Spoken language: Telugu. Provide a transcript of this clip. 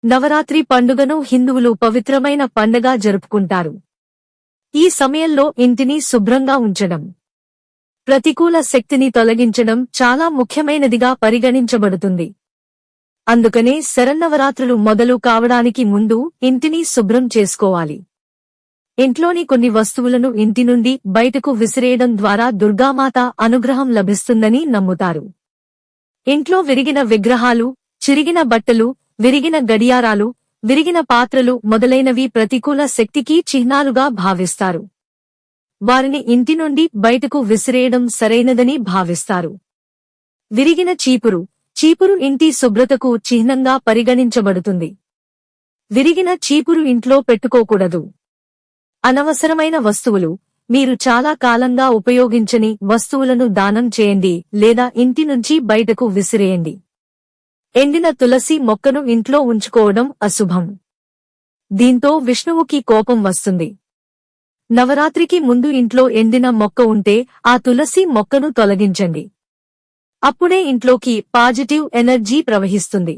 నవరాత్రి పండుగను హిందువులు పవిత్రమైన పండగ జరుపుకుంటారు. ఈ సమయంలో ఇంటిని శుభ్రంగా ఉంచడం, ప్రతికూల శక్తిని తొలగించడం చాలా ముఖ్యమైనదిగా పరిగణించబడుతుంది. అందుకనే శరన్నవరాత్రులు మొదలు కావడానికి ముందు ఇంటిని శుభ్రం చేసుకోవాలి. ఇంట్లోని కొన్ని వస్తువులను ఇంటి నుండి బయటకు విసిరేయడం ద్వారా దుర్గామాత అనుగ్రహం లభిస్తుందని నమ్ముతారు. ఇంట్లో విరిగిన విగ్రహాలు, చిరిగిన బట్టలు, విరిగిన గడియారాలు, విరిగిన పాత్రలు మొదలైనవి ప్రతికూల శక్తికి చిహ్నాలుగా భావిస్తారు. వారిని ఇంటి నుండి బయటకు విసిరేయడం సరైనదని భావిస్తారు. విరిగిన చీపురు ఇంటి శుభ్రతకు చిహ్నంగా పరిగణించబడుతుంది. విరిగిన చీపురు ఇంట్లో పెట్టుకోకూడదు. అనవసరమైన వస్తువులు, మీరు చాలా కాలంగా ఉపయోగించని వస్తువులను దానం చేయండి లేదా ఇంటి నుంచి బయటకు విసిరేయండి. ఎండిన తులసి మొక్కను ఇంట్లో ఉంచుకోవడం అశుభం. దీంతో విష్ణువుకి కోపం వస్తుంది. నవరాత్రికి ముందు ఇంట్లో ఎండిన మొక్క ఉంటే ఆ తులసి మొక్కను తొలగించండి. అప్పుడే ఇంట్లోకి పాజిటివ్ ఎనర్జీ ప్రవహిస్తుంది.